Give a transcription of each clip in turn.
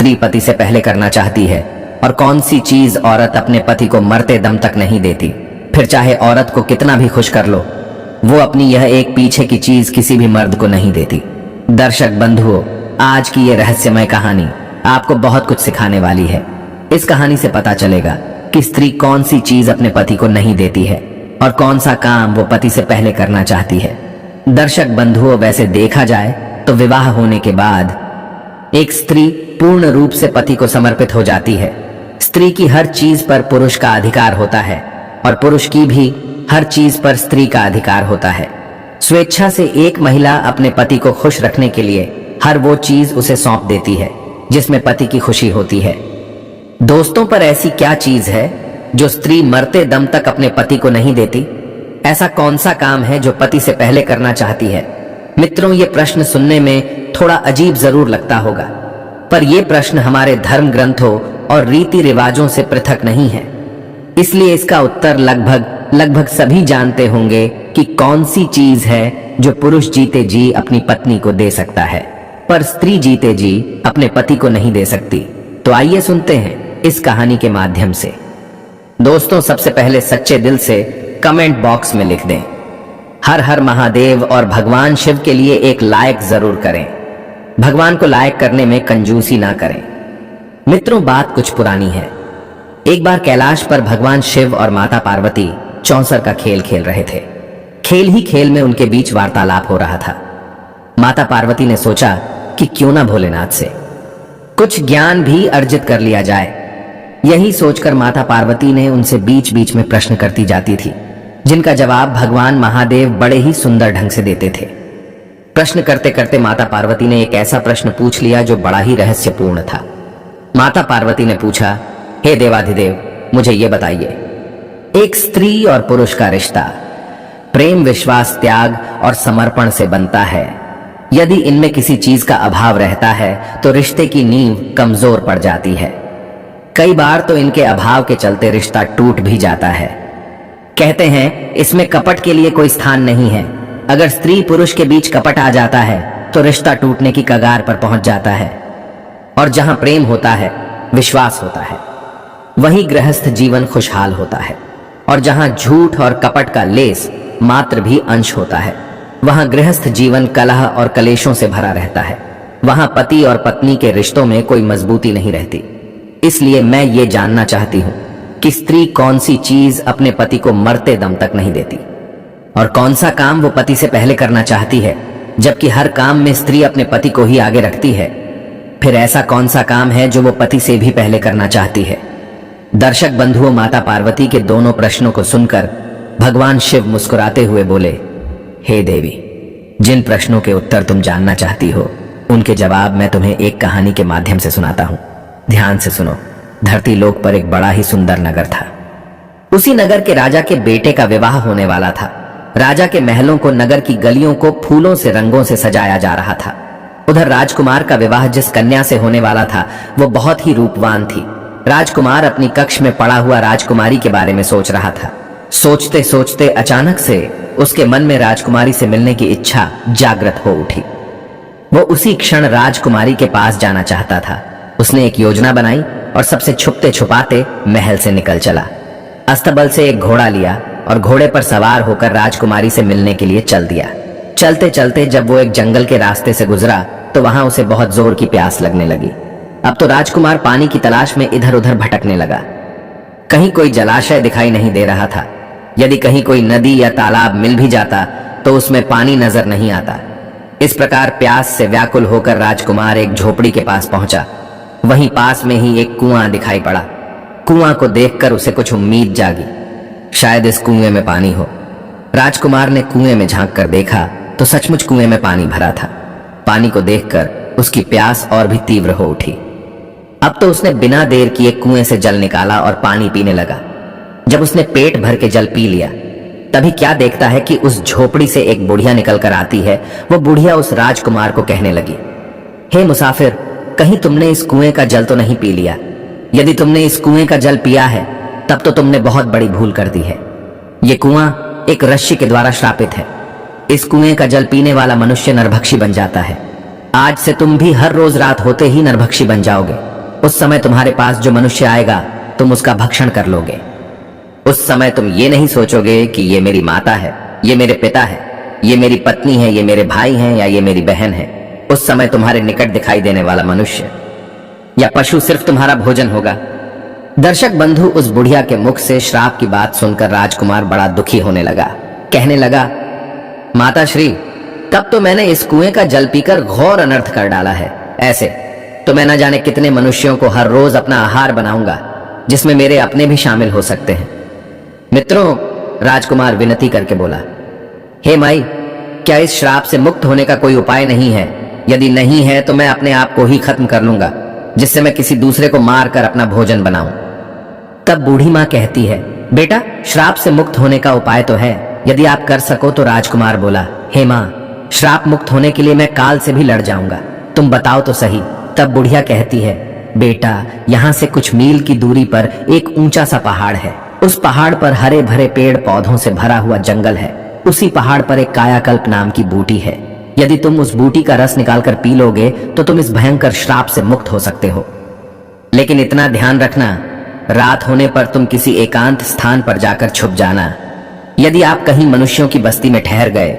स्त्री पति से पहले करना चाहती है और कौन सी चीज औरत अपने पति को मरते दम तक नहीं देती। फिर चाहे औरत को कितना भी खुश कर लो, वो अपनी यह एक पीछे की चीज किसी भी मर्द को नहीं देती। दर्शक बंधुओं, आज की ये रहस्यमय कहानी आपको बहुत कुछ सिखाने वाली है। इस कहानी से पता चलेगा कि स्त्री कौन सी चीज अपने पति को नहीं देती है और कौन सा काम वो पति से पहले करना चाहती है। दर्शक बंधुओं, वैसे देखा जाए तो विवाह होने के बाद एक स्त्री पूर्ण रूप से पति को समर्पित हो जाती है। स्त्री की हर चीज पर पुरुष का अधिकार होता है और पुरुष की भी हर चीज पर स्त्री का अधिकार होता है। स्वेच्छा से एक महिला अपने पति को खुश रखने के लिए हर वो चीज उसे सौंप देती है जिसमें पति की खुशी होती है। दोस्तों, पर ऐसी क्या चीज है जो स्त्री मरते दम तक अपने पति को नहीं देती? ऐसा कौन सा काम है जो पति से पहले करना चाहती है? मित्रों, ये प्रश्न सुनने में थोड़ा अजीब जरूर लगता होगा, पर यह प्रश्न हमारे धर्म ग्रंथों और रीति रिवाजों से पृथक नहीं है। इसलिए इसका उत्तर लगभग सभी जानते होंगे कि कौन सी चीज है जो पुरुष जीते जी अपनी पत्नी को दे सकता है, पर स्त्री जीते जी अपने पति को नहीं दे सकती। तो आइए सुनते हैं इस कहानी के माध्यम से। दोस्तों, सबसे पहले सच्चे दिल से कमेंट बॉक्स में लिख दें, हर हर महादेव, और भगवान शिव के लिए एक लाइक जरूर करें। भगवान को लाइक करने में कंजूसी ना करें। मित्रों, बात कुछ पुरानी है। एक बार कैलाश पर भगवान शिव और माता पार्वती चौसर का खेल खेल रहे थे। खेल ही खेल में उनके बीच वार्तालाप हो रहा था। माता पार्वती ने सोचा कि क्यों ना भोलेनाथ से कुछ ज्ञान भी अर्जित कर लिया जाए। यही सोचकर माता पार्वती ने उनसे बीच बीच में प्रश्न करती जाती थी, जिनका जवाब भगवान महादेव बड़े ही सुंदर ढंग से देते थे। प्रश्न करते करते माता पार्वती ने एक ऐसा प्रश्न पूछ लिया जो बड़ा ही रहस्यपूर्ण था। माता पार्वती ने पूछा, हे देवाधिदेव, मुझे ये बताइए, एक स्त्री और पुरुष का रिश्ता प्रेम, विश्वास, त्याग और समर्पण से बनता है। यदि इनमें किसी चीज का अभाव रहता है तो रिश्ते की नींव कमजोर पड़ जाती है। कई बार तो इनके अभाव के चलते रिश्ता टूट भी जाता है। कहते हैं इसमें कपट के लिए कोई स्थान नहीं है। अगर स्त्री पुरुष के बीच कपट आ जाता है तो रिश्ता टूटने की कगार पर पहुंच जाता है। और जहां प्रेम होता है, विश्वास होता है, वहीं गृहस्थ जीवन खुशहाल होता है। और जहां झूठ और कपट का लेस मात्र भी अंश होता है, वहां गृहस्थ जीवन कलह और कलेशों से भरा रहता है। वहां पति और पत्नी के रिश्तों में कोई मजबूती नहीं रहती। इसलिए मैं ये जानना चाहती हूं कि स्त्री कौन सी चीज अपने पति को मरते दम तक नहीं देती और कौन सा काम वो पति से पहले करना चाहती है, जबकि हर काम में स्त्री अपने पति को ही आगे रखती है। फिर ऐसा कौन सा काम है जो वो पति से भी पहले करना चाहती है? दर्शक बंधुओं, माता पार्वती के दोनों प्रश्नों को सुनकर भगवान शिव मुस्कुराते हुए बोले, हे देवी, जिन प्रश्नों के उत्तर तुम जानना चाहती हो उनके जवाब मैं तुम्हें एक कहानी के माध्यम से सुनाता हूं। ध्यान से सुनो। धरती लोक पर एक बड़ा ही सुंदर नगर था। उसी नगर के राजा के बेटे का विवाह होने वाला था। राजा के महलों को, नगर की गलियों को फूलों से, रंगों से सजाया जा रहा था। उधर राजकुमार का विवाह जिस कन्या से होने वाला था वो बहुत ही रूपवान थी। राजकुमार अपनी कक्ष में पड़ा हुआ राजकुमारी के बारे में सोच रहा था। सोचते सोचते अचानक से उसके मन में राजकुमारी से मिलने की इच्छा जागृत हो उठी। वो उसी क्षण राजकुमारी के पास जाना चाहता था। उसने एक योजना बनाई और सबसे छुपते छुपाते महल से निकल चला। अस्तबल से एक घोड़ा लिया और घोड़े पर सवार होकर राजकुमारी से मिलने के लिए चल दिया। चलते चलते जब वो एक जंगल के रास्ते से गुजरा तो वहां उसे बहुत जोर की प्यास लगने लगी। अब तो राजकुमार पानी की तलाश में इधर उधर भटकने लगा। कहीं कोई जलाशय दिखाई नहीं दे रहा था। यदि कहीं कोई नदी या तालाब मिल भी जाता तो उसमें पानी नजर नहीं आता। इस प्रकार प्यास से व्याकुल होकर राजकुमार एक झोपड़ी के पास पहुंचा। वहीं पास में ही एक कुआं दिखाई पड़ा। कुआं को देखकर उसे कुछ उम्मीद जागी, शायद इस कुएं में पानी हो। राजकुमार ने कुएं में झांक कर देखा तो सचमुच कुएं में पानी भरा था। पानी को देखकर उसकी प्यास और भी तीव्र हो उठी। अब तो उसने बिना देर किए कुएं से जल निकाला और पानी पीने लगा। जब उसने पेट भर के जल पी लिया तभी क्या देखता है कि उस झोपड़ी से एक बुढ़िया निकल कर आती है। वो बुढ़िया उस राजकुमार को कहने लगी, हे मुसाफिर, कहीं तुमने इस कुएं का जल तो नहीं पी लिया? यदि तुमने इस कुएं का जल पिया है तब तो तुमने बहुत बड़ी भूल कर दी है। ये कुआं एक ऋषि के द्वारा श्रापित है। इस कुएं का जल पीने वाला मनुष्य नरभक्षी बन जाता है। आज से तुम भी हर रोज रात होते ही नरभक्षी बन जाओगे। उस समय तुम्हारे पास जो मनुष्य आएगा तुम उसका भक्षण कर लोगे। उस समय तुम ये नहीं सोचोगे कि ये मेरी माता है, ये मेरे पिता है, ये मेरी पत्नी है, ये मेरे भाई हैं या ये मेरी बहन है। उस समय तुम्हारे निकट दिखाई देने वाला मनुष्य या पशु सिर्फ तुम्हारा भोजन होगा। दर्शक बंधु, उस बुढ़िया के मुख से श्राप की बात सुनकर राजकुमार बड़ा दुखी होने लगा। कहने लगा, माता श्री, तब तो मैंने इस कुएं का जल पीकर घोर अनर्थ कर डाला है। ऐसे तो मैं न जाने कितने मनुष्यों को हर रोज अपना आहार बनाऊंगा, जिसमें मेरे अपने भी शामिल हो सकते हैं। मित्रों, राजकुमार विनती करके बोला, हे माई, क्या इस श्राप से मुक्त होने का कोई उपाय नहीं है? यदि नहीं है तो मैं अपने आप को ही खत्म कर लूंगा, जिससे मैं किसी दूसरे को मार कर अपना भोजन बनाऊं। तब बूढ़ी मां कहती है, बेटा, श्राप से मुक्त होने का उपाय तो है, यदि आप कर सको तो। राजकुमार बोला, हे मां, श्राप मुक्त होने के लिए मैं काल से भी लड़ जाऊंगा, तुम बताओ तो सही। तब बुढ़िया कहती है, बेटा, यहाँ से कुछ मील की दूरी पर एक ऊंचा सा पहाड़ है। उस पहाड़ पर हरे भरे पेड़ पौधों से भरा हुआ जंगल है। उसी पहाड़ पर एक कायाकल्प नाम की बूटी है। यदि तुम उस बूटी का रस निकालकर पी लोगे तो तुम इस भयंकर श्राप से मुक्त हो सकते हो। लेकिन इतना ध्यान रखना, रात होने पर तुम किसी एकांत स्थान पर जाकर छुप जाना। यदि आप कहीं मनुष्यों की बस्ती में ठहर गए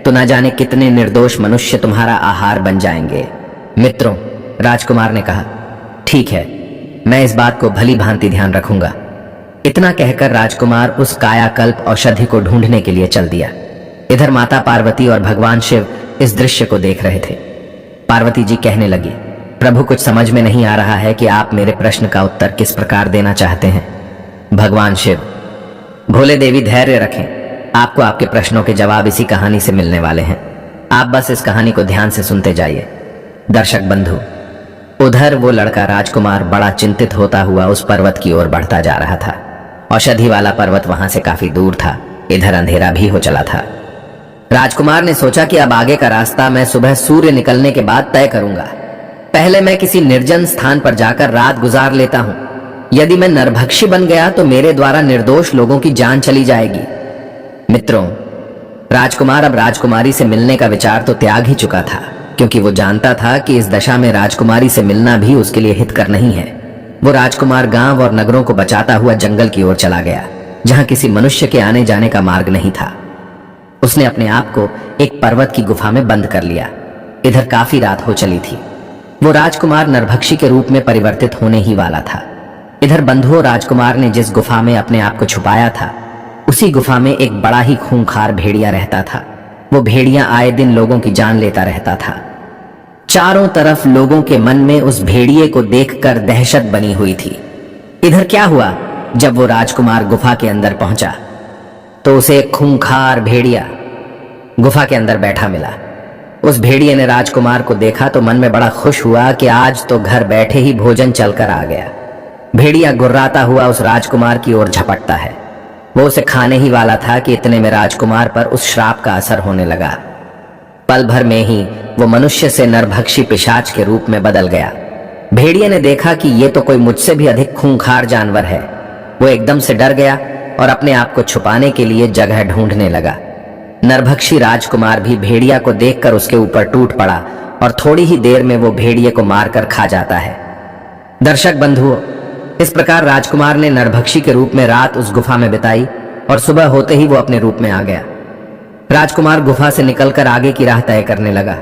तो न जाने कितने निर्दोष मनुष्य तुम्हारा आहार बन जाएंगे। मित्रों, राजकुमार ने कहा, ठीक है, मैं इस बात को भली भांति ध्यान रखूंगा। इतना कहकर राजकुमार उस कायाकल्प औषधि को ढूंढने के लिए चल दिया। इधर माता पार्वती और भगवान शिव इस दृश्य को देख रहे थे। पार्वती जी कहने लगी, प्रभु, कुछ समझ में नहीं आ रहा है कि आप मेरे प्रश्न का उत्तर किस प्रकार देना चाहते हैं। भगवान शिव, भोले देवी, धैर्य रखें, आपको आपके प्रश्नों के जवाब इसी कहानी से मिलने वाले हैं। आप बस इस कहानी को ध्यान से सुनते जाइए। दर्शक बंधु, उधर वो लड़का राजकुमार बड़ा चिंतित होता हुआ उस पर्वत की ओर बढ़ता जा रहा था। औषधि वाला पर्वत वहां से काफी दूर था। इधर अंधेरा भी हो चला था। राजकुमार ने सोचा कि अब आगे का रास्ता मैं सुबह सूर्य निकलने के बाद तय करूंगा। पहले मैं किसी निर्जन स्थान पर जाकर रात गुजार लेता हूं। यदि मैं नरभक्षी बन गया तो मेरे द्वारा निर्दोष लोगों की जान चली जाएगी। मित्रों, राजकुमार अब राजकुमारी से मिलने का विचार तो त्याग ही चुका था, क्योंकि वो जानता था कि इस दशा में राजकुमारी से मिलना भी उसके लिए हितकर नहीं है। वो राजकुमार गांव और नगरों को बचाता हुआ जंगल की ओर चला गया, जहां किसी मनुष्य के आने जाने का मार्ग नहीं था। उसने अपने आप को एक पर्वत की गुफा में बंद कर लिया। इधर काफी रात हो चली थी। वो राजकुमार नरभक्षी के रूप में परिवर्तित होने ही वाला था। इधर बंधुओं, राजकुमार ने जिस गुफा में अपने आप को छुपाया था, उसी गुफा में एक बड़ा ही खूंखार भेड़िया रहता था। वो भेड़िया आए दिन लोगों की जान लेता रहता था। चारों तरफ लोगों के मन में उस भेड़िए को देखकर दहशत बनी हुई थी। इधर क्या हुआ, जब वो राजकुमार गुफा के अंदर पहुंचा तो उसे एक खूंखार भेड़िया गुफा के अंदर बैठा मिला। उस भेड़िए ने राजकुमार को देखा तो मन में बड़ा खुश हुआ कि आज तो घर बैठे ही भोजन चलकर आ गया। भेड़िया गुर्राता हुआ उस राजकुमार की ओर झपटता है। वो उसे खाने ही वाला था कि इतने में राजकुमार पर उस श्राप का असर होने लगा। पल भर में ही वो मनुष्य से नरभक्षी पिशाच के रूप में बदल गया। भेड़िए ने देखा कि ये तो कोई मुझसे भी अधिक खूंखार जानवर है। वो एकदम से डर गया और अपने आप को छुपाने के लिए जगह ढूंढने लगा। नरभक्षी राजकुमार भी भेड़िया को देखकर उसके ऊपर टूट पड़ा और थोड़ी ही देर में वो भेड़िए को मारकर खा जाता है। दर्शक बंधुओं, इस प्रकार राजकुमार ने नरभक्षी के रूप में रात उस गुफा में बिताई और सुबह होते ही वो अपने रूप में आ गया। राजकुमार गुफा से निकलकर आगे की राह तय करने लगा।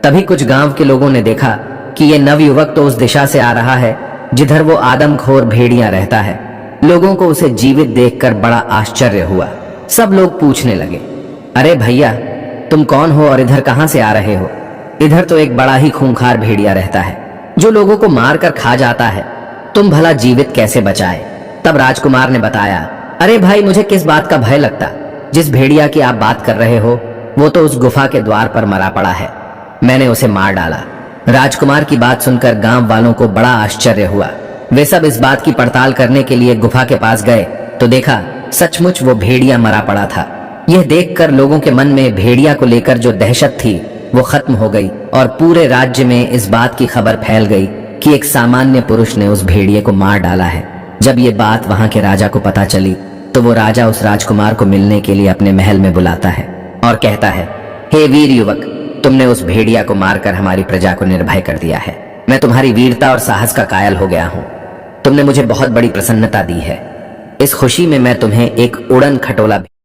तभी कुछ गांव के लोगों ने देखा कि ये नवयुवक तो उस दिशा से आ रहा है जिधर वो आदमखोर भेड़िया रहता है। लोगों को उसे जीवित देखकर बड़ा आश्चर्य हुआ। सब लोग पूछने लगे, अरे भैया, तुम कौन हो और इधर कहां से आ रहे हो? इधर तो एक बड़ा ही खूंखार भेड़िया रहता है जो लोगों को मारकर खा जाता है। तुम भला जीवित कैसे बचाए? तब राजकुमार ने बताया, अरे भाई, मुझे किस बात का भय लगता। जिस भेड़िया की आप बात कर रहे हो वो तो उस गुफा के द्वार पर मरा पड़ा है। मैंने उसे मार डाला। राजकुमार की बात सुनकर गांव वालों को बड़ा आश्चर्य हुआ। वे सब इस बात की पड़ताल करने के लिए गुफा के पास गए तो देखा सचमुच वो भेड़िया मरा पड़ा था। यह देखकर लोगों के मन में भेड़िया को लेकर जो दहशत थी वो खत्म हो गई और पूरे राज्य में इस बात की खबर फैल गई कि एक सामान्य पुरुष ने उस भेड़िए को मार डाला है। जब ये बात वहां के राजा को पता चली तो वो राजा उस राजकुमार को मिलने के लिए अपने महल में बुलाता है और कहता है, हे वीर युवक, तुमने उस भेड़िया को मारकर हमारी प्रजा को निर्भय कर दिया है। मैं तुम्हारी वीरता और साहस का कायल हो गया हूं। तुमने मुझे बहुत बड़ी प्रसन्नता दी है। इस खुशी में मैं तुम्हें एक उड़न खटोला